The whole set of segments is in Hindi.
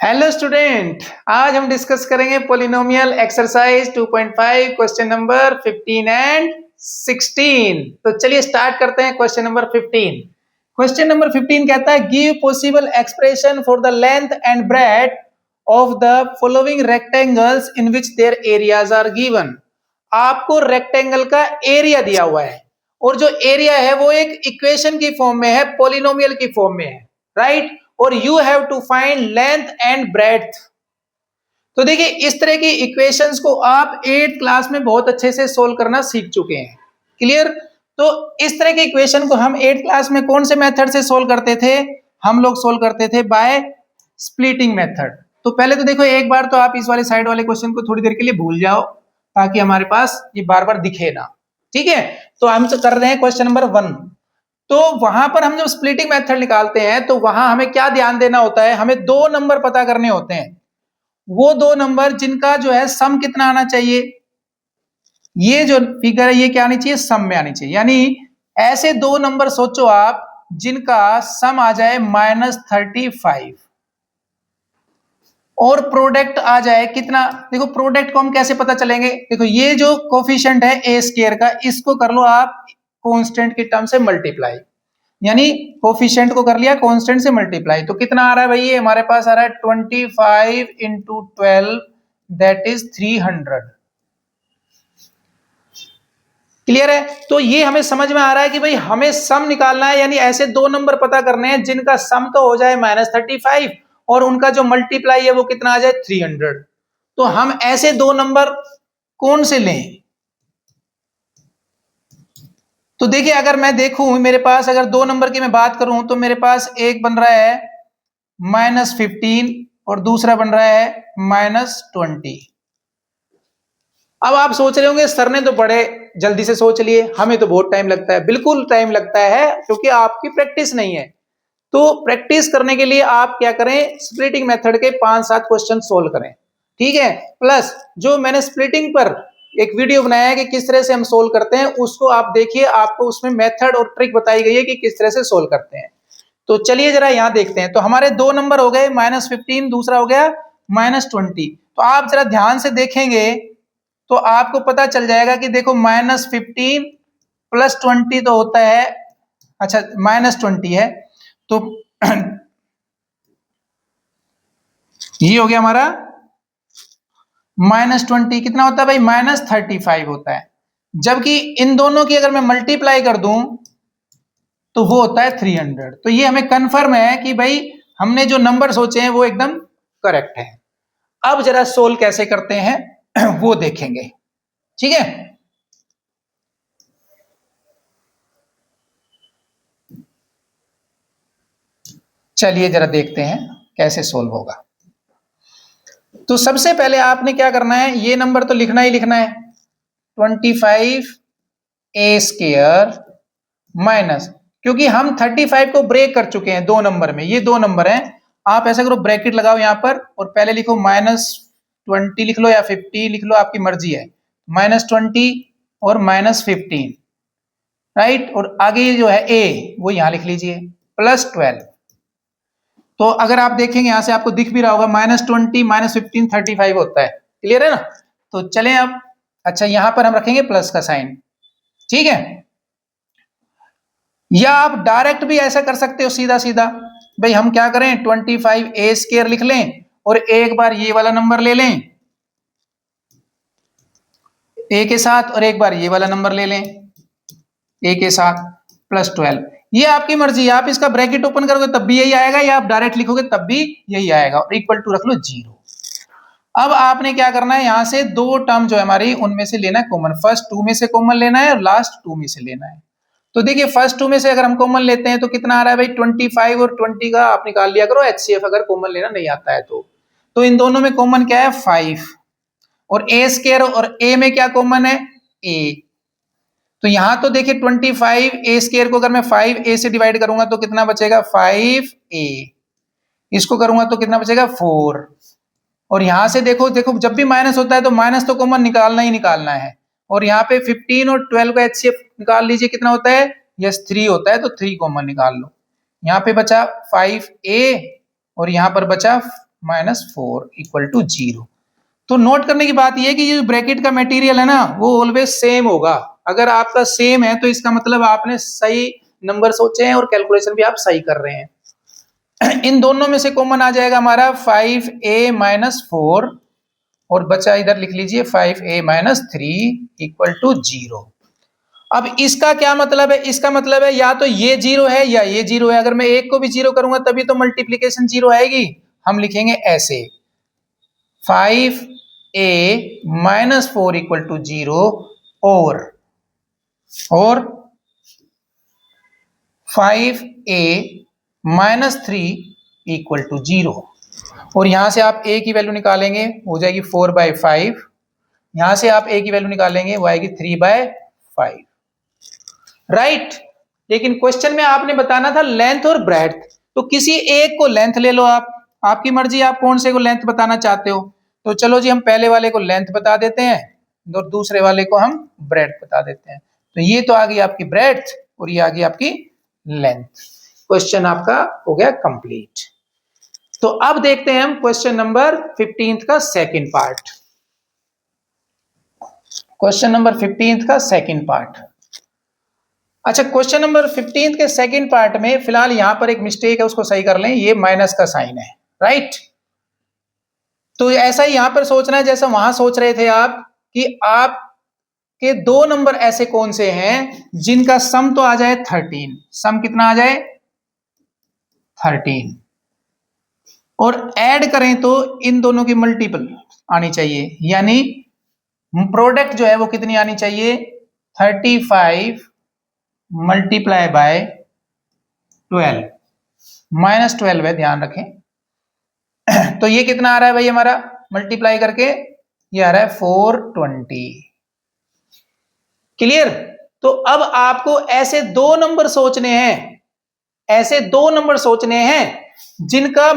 हेलो स्टूडेंट, आज हम डिस्कस करेंगे polynomial exercise 2.5 question number 15 and 16। तो चलिए स्टार्ट करते हैं क्वेश्चन नंबर 15। क्वेश्चन नंबर 15 कहता है give possible expression for the length and breadth of the following rectangles in which their areas are given. आपको रेक्टेंगल का एरिया दिया हुआ है और जो एरिया है वो एक इक्वेशन की फॉर्म में है, पोलिनोमियल की फॉर्म में है, राइट। और you have to find length and breadth. तो देखिए इस तरह की इक्वेशंस को आप 8th क्लास में बहुत अच्छे से सोल्व करना सीख चुके हैं। क्लियर। तो इस तरह के इक्वेशन को हम 8th क्लास में कौन से मेथड से सोल्व करते थे? हम लोग सोल्व करते थे बाय स्प्लिटिंग मेथड। तो पहले तो देखो एक बार तो आप इस वाले साइड वाले क्वेश्चन को थोड़ी देर के लिए भूल जाओ ताकि हमारे पास ये बार बार दिखे ना। ठीक है, तो हम कर रहे हैं क्वेश्चन नंबर 1। तो वहां पर हम जब स्प्लिटिंग मेथड निकालते हैं तो वहां हमें क्या ध्यान देना होता है? हमें दो नंबर पता करने होते हैं, वो दो नंबर जिनका जो है सम कितना आना चाहिए। ये जो फिगर है ये क्या आनी चाहिए? सम में आनी चाहिए। यानी ऐसे दो नंबर सोचो आप जिनका सम आ जाए -35 और प्रोडक्ट आ जाए कितना। देखो प्रोडक्ट को हम कैसे पता चलेंगे? देखो ये जो कोफिशिएंट है ए स्क्वायर का, इसको कर लो आप कांस्टेंट की टर्म से मल्टीप्लाई, यानी कोफिशिएंट को कर लिया कांस्टेंट से मल्टीप्लाई। तो कितना आ रहा है भाई? ये हमारे पास आ रहा है 25 इंटू 12 दैट इज 300। क्लियर है? तो ये हमें समझ में आ रहा है कि भाई हमें सम निकालना है, यानी ऐसे दो नंबर पता करने हैं जिनका सम तो हो जाए -35 और उनका जो मल्टीप्लाई है वो कितना आ जाए 300। तो हम ऐसे दो नंबर कौन से लें? तो देखिए अगर मैं देखूं मेरे पास अगर दो नंबर की मैं बात करूं तो मेरे पास एक बन रहा है -15 और दूसरा बन रहा है -20। अब आप सोच रहे होंगे सर ने तो बड़े जल्दी से सोच लिए, हमें तो बहुत टाइम लगता है। बिल्कुल टाइम लगता है क्योंकि आपकी प्रैक्टिस नहीं है। तो प्रैक्टिस करने के लिए आप क्या करें? स्प्लिटिंग मेथड के 5-7 क्वेश्चन सोल्व करें, ठीक है। प्लस जो मैंने स्प्लिटिंग पर एक वीडियो बनाया है कि किस तरह से हम सोल्व करते हैं, उसको आप देखिए, आपको उसमें मेथड और ट्रिक बताई गई है कि किस तरह से सोल्व करते हैं। तो चलिए जरा यहां देखते हैं। तो हमारे दो नंबर हो गए -15, दूसरा हो गया -20। तो आप जरा ध्यान से देखेंगे तो आपको पता चल जाएगा कि देखो -15 + 20 तो होता है, अच्छा -20 है तो ये हो गया हमारा -20। कितना होता है भाई? -35 होता है। जबकि इन दोनों की अगर मैं मल्टीप्लाई कर दूं तो वो होता है 300। तो ये हमें कंफर्म है कि भाई हमने जो नंबर सोचे हैं वो एकदम करेक्ट है। अब जरा सोल्व कैसे करते हैं वो देखेंगे, ठीक है। चलिए जरा देखते हैं कैसे सोल्व होगा। तो सबसे पहले आपने क्या करना है, ये नंबर तो लिखना ही लिखना है 25a² माइनस, क्योंकि हम 35 को ब्रेक कर चुके हैं दो नंबर में, ये दो नंबर हैं। आप ऐसा करो ब्रैकेट लगाओ यहां पर और पहले लिखो -20 लिख लो या 50 लिख लो, आपकी मर्जी है। -20 और -15, राइट। और आगे जो है a वो यहां लिख लीजिए +12। तो अगर आप देखेंगे यहां से आपको दिख भी रहा होगा -20 -15 35 होता है। क्लियर है ना? तो चलें अब। अच्छा यहां पर हम रखेंगे प्लस का साइन, ठीक है। या आप डायरेक्ट भी ऐसा कर सकते हो सीधा सीधा। भाई हम क्या करें, 25a² लिख लें और एक बार ये वाला नंबर ले लें a के साथ और एक बार ये वाला नंबर ले लें a के साथ +12। ये आपकी मर्जी है, आप इसका ब्रैकेट ओपन करोगे तब भी यही आएगा या आप डायरेक्ट लिखोगे तब भी यही आएगा और इक्वल टू रख लो 0। अब आपने क्या करना है, यहां से दो टर्म जो है हमारी उनमें से लेना है कॉमन। फर्स्ट 2 में से कॉमन लेना है और लास्ट 2 में से लेना है। तो देखिए फर्स्ट 2 में से अगर हम कॉमन लेते हैं तो कितना आ रहा है भाई? 25 और 20 का आप निकाल लिया करो HCF, अगर कॉमन लेना नहीं आता है तो इन दोनों में कॉमन क्या है? 5। और a² और a में क्या कॉमन है? a। तो यहां तो देखिए 25a² को अगर मैं 5a से डिवाइड करूंगा तो कितना बचेगा? 5a। इसको करूंगा तो कितना बचेगा? 4। और यहां से देखो देखो जब भी माइनस होता है तो माइनस तो कॉमन निकालना ही निकालना है। और यहाँ पे 15 और 12 का HCF निकाल लीजिए, कितना होता है? यस 3 होता है, तो 3 कॉमन निकाल लो। यहाँ पे बचा 5a और यहाँ पर बचा -4 इक्वल टू 0। तो नोट करने की बात यह है कि ये जो ब्रैकेट का मटेरियल है ना वो ऑलवेज सेम होगा। अगर आपका सेम है तो इसका मतलब आपने सही नंबर सोचे हैं और कैलकुलेशन भी आप सही कर रहे हैं। इन दोनों में से कॉमन आ जाएगा हमारा 5a-4 और बचा इधर लिख लीजिए 5a-3 इक्वल टू 0। अब इसका क्या मतलब है? इसका मतलब है या तो ये 0 है या ये 0 है। अगर मैं एक को भी 0 करूंगा तभी तो मल्टीप्लीकेशन 0 आएगी। हम लिखेंगे ऐसे 5a-4 इक्वल टू 0 और 5a-3 इक्वल टू 0। और यहां से आप a की वैल्यू निकालेंगे हो जाएगी 4/5। यहां से आप a की वैल्यू निकालेंगे वो आएगी 3/5, राइट। लेकिन क्वेश्चन में आपने बताना था लेंथ और ब्रेड्थ, तो किसी एक को लेंथ ले लो आप, आपकी मर्जी आप कौन से को लेंथ बताना चाहते हो। तो चलो जी हम पहले वाले को लेंथ बता देते हैं और दूसरे वाले को हम ब्रेड्थ बता देते हैं। तो ये तो आ गई आपकी ब्रेड्थ और ये आ गई आपकी लेंथ। क्वेश्चन आपका हो गया कंप्लीट। तो अब देखते हैं हम क्वेश्चन नंबर 15 का सेकंड पार्ट। क्वेश्चन नंबर 15 का सेकंड पार्ट। अच्छा, क्वेश्चन नंबर 15 के सेकंड पार्ट में फिलहाल यहां पर एक मिस्टेक है, उसको सही कर लें। ये माइनस का साइन है, राइट। तो ऐसा ही यहां पर सोचना है जैसा वहां सोच रहे थे आप कि आप के दो नंबर ऐसे कौन से हैं जिनका सम तो आ जाए 13। सम कितना आ जाए 13 और ऐड करें तो इन दोनों की मल्टीपल आनी चाहिए, यानी प्रोडक्ट जो है वो कितनी आनी चाहिए 35 मल्टीप्लाई बाय 12 -12 है, ध्यान रखें। तो ये कितना आ रहा है भाई हमारा मल्टीप्लाई करके, ये आ रहा है 420। क्लियर। तो अब आपको ऐसे दो नंबर सोचने हैं, ऐसे दो नंबर सोचने हैं जिनका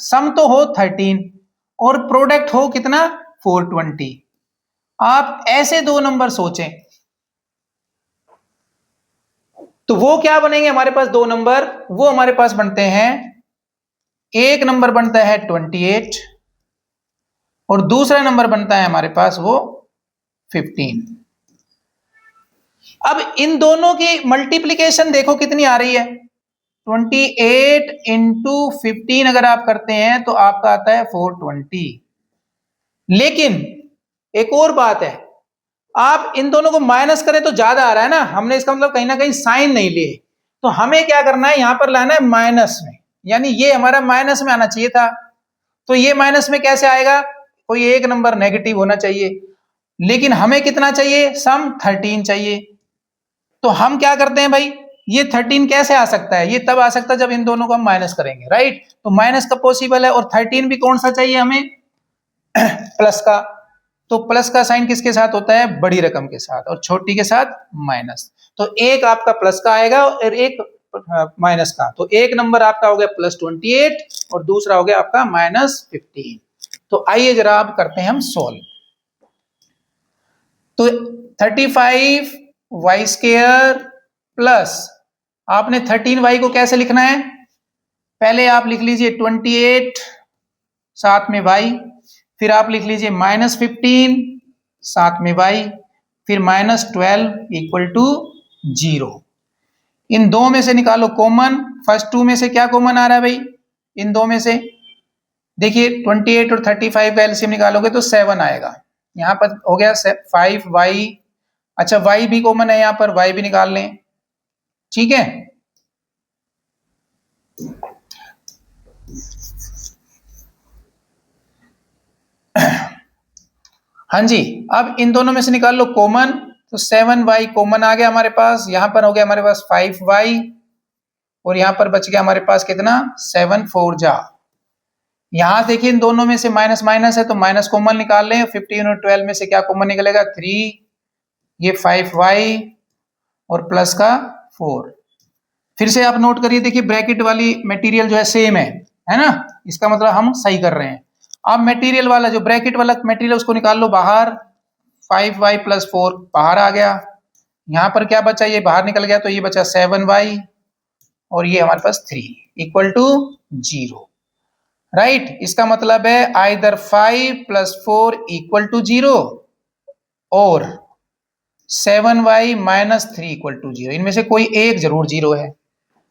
सम तो हो 13 और प्रोडक्ट हो कितना 420। आप ऐसे दो नंबर सोचें तो वो क्या बनेंगे हमारे पास दो नंबर, वो हमारे पास बनते हैं, एक नंबर बनता है 28 और दूसरा नंबर बनता है हमारे पास वो 15। अब इन दोनों की मल्टीप्लीकेशन देखो कितनी आ रही है, 28 इंटू 15 अगर आप करते हैं तो आपका आता है 420। लेकिन एक और बात है, आप इन दोनों को माइनस करें तो ज्यादा आ रहा है ना, हमने इसका मतलब कहीं ना कहीं साइन नहीं लिए। तो हमें क्या करना है, यहां पर लाना है माइनस में, यानी ये हमारा माइनस में आना चाहिए था। तो ये माइनस में कैसे आएगा, कोई एक नंबर नेगेटिव होना चाहिए, लेकिन हमें कितना चाहिए, सम 13 चाहिए। तो हम क्या करते हैं भाई, ये 13 कैसे आ सकता है, ये तब आ सकता है जब इन दोनों को हम माइनस करेंगे, राइट। तो माइनस का पॉसिबल है और 13 भी कौन सा चाहिए हमें प्लस का। तो प्लस का साइन किसके साथ होता है, बड़ी रकम के साथ, और छोटी के साथ माइनस। तो एक आपका प्लस का आएगा और एक माइनस का। तो एक नंबर आपका हो गया +28 और दूसरा हो गया आपका -15। तो आइए जरा आप करते हैं हम सोल्व। तो 35y² प्लस आपने 13y को कैसे लिखना है, पहले आप लिख लीजिए 28 साथ में y, फिर आप लिख लीजिए -15 साथ में y, फिर -12 इक्वल टू 0। इन दो में से निकालो कॉमन, फर्स्ट टू में से क्या कॉमन आ रहा है भाई, इन दो में से देखिए 28 और 35 का एलसीएम निकालोगे तो 7 आएगा। यहां पर हो गया 5y, अच्छा y भी कॉमन है, यहां पर y भी निकाल लें, ठीक है। हाँ जी, अब इन दोनों में से निकाल लो कॉमन, तो 7y कॉमन आ गया हमारे पास, यहां पर हो गया हमारे पास 5y और यहां पर बच गया हमारे पास कितना 7 4 जा। यहां देखिए इन दोनों में से माइनस माइनस है तो माइनस कॉमन निकाल लें, 15 और 12 में से क्या कॉमन निकलेगा 3, ये 5y और प्लस का 4। फिर से आप नोट करिए, देखिए ब्रैकेट वाली मटेरियल जो है सेम है ना, इसका मतलब हम सही कर रहे हैं। अब मटेरियल वाला जो ब्रैकेट वाला मटेरियल उसको निकाल लो बाहर, 5y + 4 बाहर आ गया, यहां पर क्या बचा, ये बाहर निकल गया तो ये बचा 7y और ये हमारे पास 3 इक्वल टू 0। राइट इसका मतलब है आइदर 5 + 4 = 0 और 7y - 3 = 0। इनमें से कोई एक जरूर 0 है।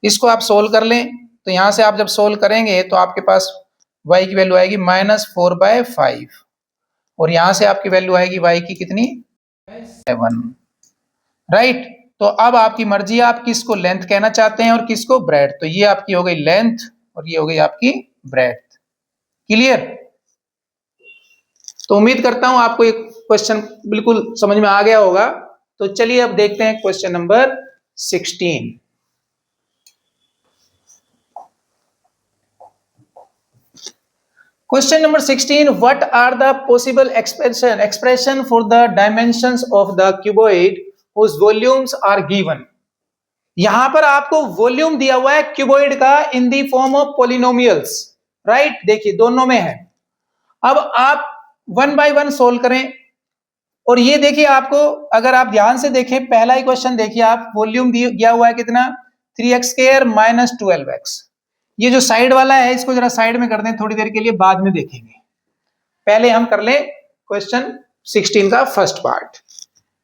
इसको आप सोल्व कर लें तो यहां से आप जब सोल्व करेंगे तो आपके पास y की वैल्यू आएगी -4/5 और यहां से आपकी वैल्यू आएगी y की कितनी 7। राइट तो अब आपकी मर्जी, आप किसको लेंथ कहना चाहते हैं और किसको ब्रेड्थ। तो ये आपकी हो गई लेंथ और ये हो गई आपकी ब्रेड्थ। क्लियर। तो उम्मीद करता हूं आपको एक क्वेश्चन बिल्कुल समझ में आ गया होगा। तो चलिए अब देखते हैं question number 16। Question number 16. What are the possible expression for the dimensions of the cuboid whose volumes are given? यहां पर आपको वॉल्यूम दिया हुआ है क्यूबॉइड का in the form of polynomials. Right देखिए दोनों में है। अब आप 1 बाय 1 सोल्व करें और ये देखिए आपको अगर आप ध्यान से देखें पहला ही क्वेश्चन देखिए आप, वॉल्यूम दिया हुआ है कितना 3x² - 12x। ये जो साइड वाला है इसको जरा साइड में कर दें थोड़ी देर के लिए, बाद में देखेंगे। पहले हम कर लें क्वेश्चन 16 का फर्स्ट पार्ट।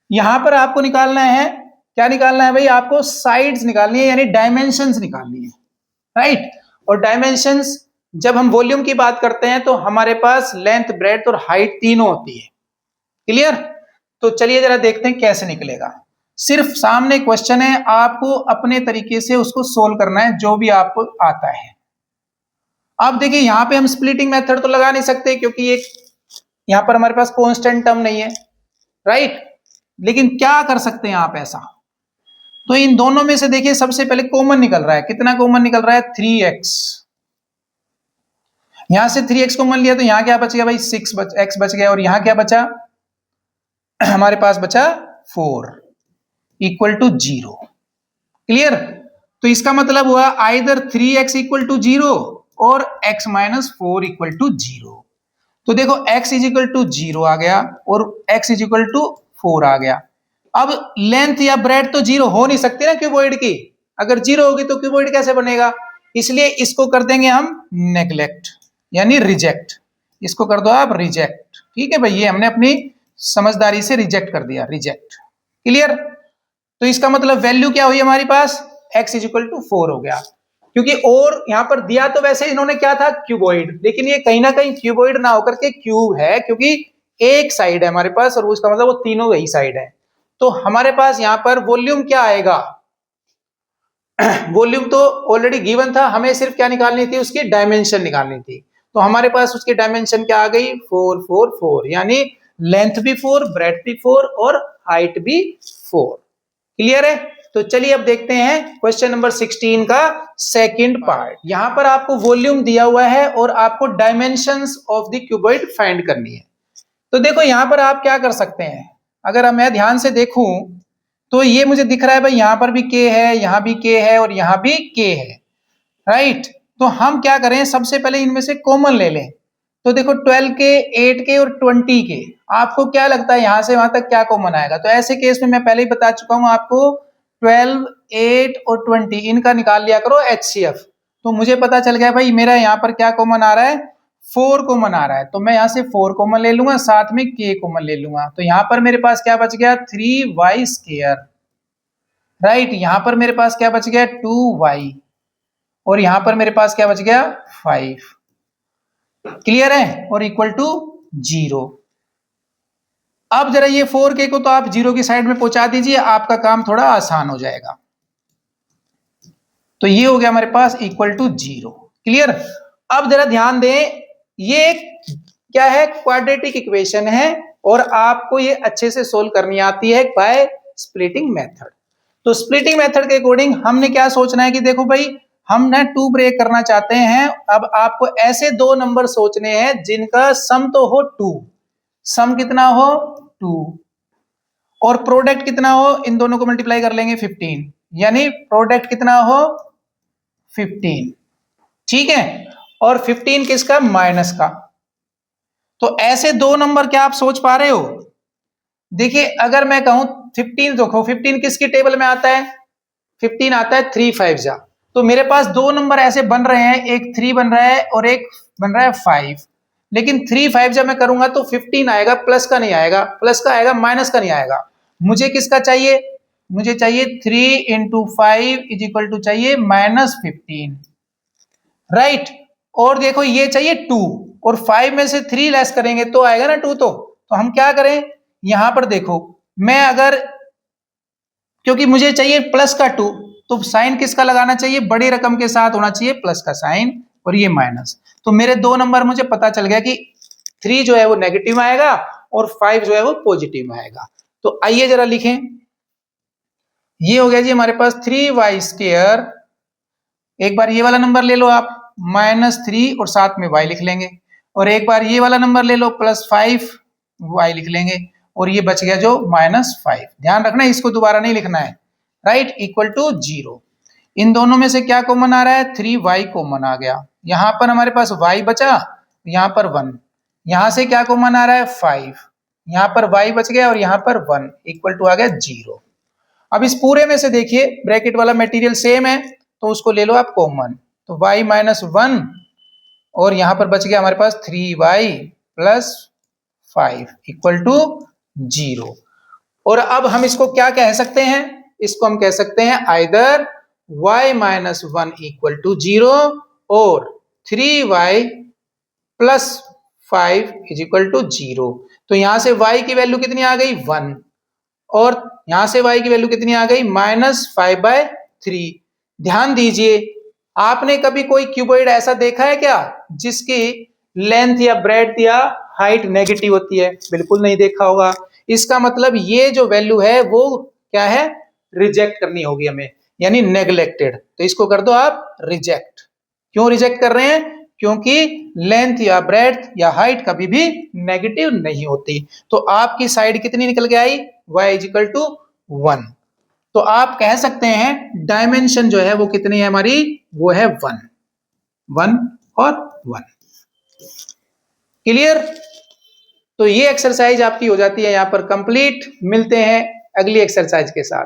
यहां पर आपको निकालना है, क्या निकालना है भाई, आपको साइड्स निकालनी है यानी डायमेंशंस निकालनी है। राइट और डायमेंशंस जब हम वॉल्यूम की बात करते हैं तो हमारे पास लेंथ ब्रेड्थ और हाइट तीनों होती है। क्लियर। तो चलिए जरा देखते हैं कैसे निकलेगा। सिर्फ सामने क्वेश्चन है, आपको अपने तरीके से उसको सोल्व करना है जो भी आपको आता है। अब देखिए यहां पे हम स्प्लिटिंग मेथड तो लगा नहीं सकते क्योंकि एक यहां पर हमारे पास कांस्टेंट टर्म नहीं है। राइट लेकिन क्या कर सकते हैं आप ऐसा, तो इन दोनों में से देखिए सबसे पहले कॉमन निकल रहा है। कितना कॉमन निकल रहा है 3x। यहां से 3x कॉमन लिया तो यहां क्या बच गया भाई 6x बच गया और यहां क्या बचा हमारे पास बचा 4 = 0। क्लियर। तो इसका मतलब हुआ आइदर 3x = 0 और x - 4 = 0। तो देखो x = 0 आ गया और x = 4 आ गया। अब लेंथ या ब्रेड्थ तो 0 हो नहीं सकती ना क्यूबॉइड की। अगर 0 होगी तो क्यूबॉइड कैसे बनेगा, इसलिए इसको कर देंगे हम नेग्लेक्ट यानी रिजेक्ट। इसको कर दो आप रिजेक्ट। ठीक है भाई, ये हमने अपनी समझदारी से रिजेक्ट कर दिया, रिजेक्ट। क्लियर। तो इसका मतलब वैल्यू क्या हुई हमारे पास x = 4 हो गया, क्योंकि और यहां पर दिया तो वैसे इन्होंने क्या था क्यूबॉइड, लेकिन ये कहीं ना कहीं क्यूबॉइड ना होकर के क्यूब है क्योंकि एक साइड है हमारे पास और उसका मतलब वो तीनों वही साइड है। तो हमारे पास यहां पर वॉल्यूम क्या आएगा वॉल्यूम तो ऑलरेडी गिवन था, हमें सिर्फ क्या निकालनी थी उसकी डायमेंशन निकालनी थी। तो हमारे पास उसकी डायमेंशन क्या आ गई 4 4 4 यानी लेंथ भी 4 ब्रेड्थ भी 4 और हाइट भी 4। क्लियर है। तो चलिए अब देखते हैं क्वेश्चन नंबर 16 का सेकंड पार्ट। यहां पर आपको वॉल्यूम दिया हुआ है और आपको dimensions of the cuboid find करनी है। तो देखो यहां पर आप क्या कर सकते हैं, अगर मैं ध्यान से देखूं तो ये मुझे दिख रहा है भाई यहां पर भी k है, यहां भी k है और यहां भी k है। राइट तो हम क्या करें, सबसे पहले इनमें से कॉमन ले लें। तो देखो 12k 8k और 20k, आपको क्या लगता है यहां से वहां तक क्या कॉमन आएगा। तो ऐसे केस में मैं पहले ही बता चुका हूं आपको 12 8 और 20 इनका निकाल लिया करो HCF। तो मुझे पता चल गया भाई मेरा यहाँ पर क्या कॉमन आ रहा है 4 कॉमन आ रहा है। तो मैं यहाँ से 4 कॉमन ले लूंगा, साथ में k कॉमन ले लूंगा। तो यहाँ पर मेरे पास क्या बच गया 3y²। राइट यहाँ पर मेरे पास क्या बच गया 2y और यहां पर मेरे पास क्या बच गया 5। क्लियर है और इक्वल टू 0। अब जरा ये 4k को तो आप 0 की साइड में पहुंचा दीजिए, आपका काम थोड़ा आसान हो जाएगा। तो ये हो गया हमारे पास इक्वल टू 0। क्लियर। अब जरा ध्यान दें, ये क्या है क्वाड्रेटिक इक्वेशन है और आपको ये अच्छे से सोल्व करनी आती है बाय स्प्लिटिंग मेथड। तो स्प्लिटिंग मेथड के अकॉर्डिंग हमने क्या सोचना है कि देखो भाई हम ना 2 ब्रेक करना चाहते हैं। अब आपको ऐसे दो नंबर सोचने हैं जिनका सम तो हो 2, सम कितना हो 2 और प्रोडक्ट कितना हो, इन दोनों को मल्टीप्लाई कर लेंगे 15 यानी प्रोडक्ट कितना हो 15। ठीक है और 15 किसका माइनस का। तो ऐसे दो नंबर क्या आप सोच पा रहे हो। देखिए अगर मैं कहूं 15 देखो 15 किसकी टेबल में आता है 15 आता है 3 5 जा। तो मेरे पास दो नंबर ऐसे बन रहे हैं, एक 3 बन रहा है और एक बन रहा है 5, लेकिन 3 5 जब मैं करूंगा तो 15 आएगा, प्लस का नहीं आएगा, प्लस का आएगा, माइनस का नहीं आएगा। मुझे किसका चाहिए? मुझे चाहिए 3 इंटू 5 इज इक्वल टू चाहिए -15, राइट। और देखो ये चाहिए 2, और 5 में से 3 लेस करेंगे तो आएगा ना 2। तो हम क्या करें, यहां पर देखो, मैं अगर, क्योंकि मुझे चाहिए प्लस का 2, तो साइन किसका लगाना चाहिए? बड़ी रकम के साथ होना चाहिए प्लस का साइन, और ये माइनस। तो मेरे दो नंबर मुझे पता चल गया कि 3 जो है वो नेगेटिव आएगा और 5 जो है वो पॉजिटिव आएगा। तो आइए जरा लिखें, ये हो गया जी हमारे पास 3y²। एक बार ये वाला नंबर ले लो आप, -3 और साथ में y लिख लेंगे, और एक बार ये वाला नंबर ले लो +5 y लिख लेंगे, और ये बच गया जो -5। ध्यान रखना इसको दोबारा नहीं लिखना है, राइट, इक्वल टू 0। इन दोनों में से क्या कॉमन आ रहा है? 3y कॉमन आ गया। यहां पर हमारे पास y बचा, यहां पर 1, यहां से क्या कॉमन आ रहा है? 5, यहां पर y बच गया और यहां पर 1, इक्वल टू आ गया 0। अब इस पूरे में से देखिए ब्रैकेट वाला मटेरियल सेम है, तो उसको ले लो आप कॉमन, तो y -1, और यहां पर बच गया हमारे पास 3y + 5 इक्वल टू 0। और अब हम इसको क्या कह सकते हैं? इसको हम कह सकते हैं आइदर y -1 इक्वल टू 0 और 3y + 5 इज इक्वल टू 0। तो यहां से y की वैल्यू कितनी आ गई? 1, और यहां से y की वैल्यू कितनी आ गई? -5/3। ध्यान दीजिए, आपने कभी कोई क्यूबॉइड ऐसा देखा है क्या जिसकी लेंथ या ब्रेड्थ या हाइट नेगेटिव होती है? बिल्कुल नहीं देखा होगा। इसका मतलब ये जो वैल्यू है वो क्या है? रिजेक्ट करनी होगी हमें, यानी नेग्लेक्टेड। तो इसको कर दो आप रिजेक्ट। क्यों रिजेक्ट कर रहे हैं? क्योंकि लेंथ या ब्रेड्थ या हाइट कभी भी नेगेटिव नहीं होती। तो आपकी साइड कितनी निकल के आई? y = 1। तो आप कह सकते हैं डायमेंशन जो है वो कितनी है हमारी? वो है 1, 1 और 1। क्लियर? तो ये एक्सरसाइज आपकी हो जाती है यहां पर कंप्लीट। मिलते हैं अगली एक्सरसाइज के साथ।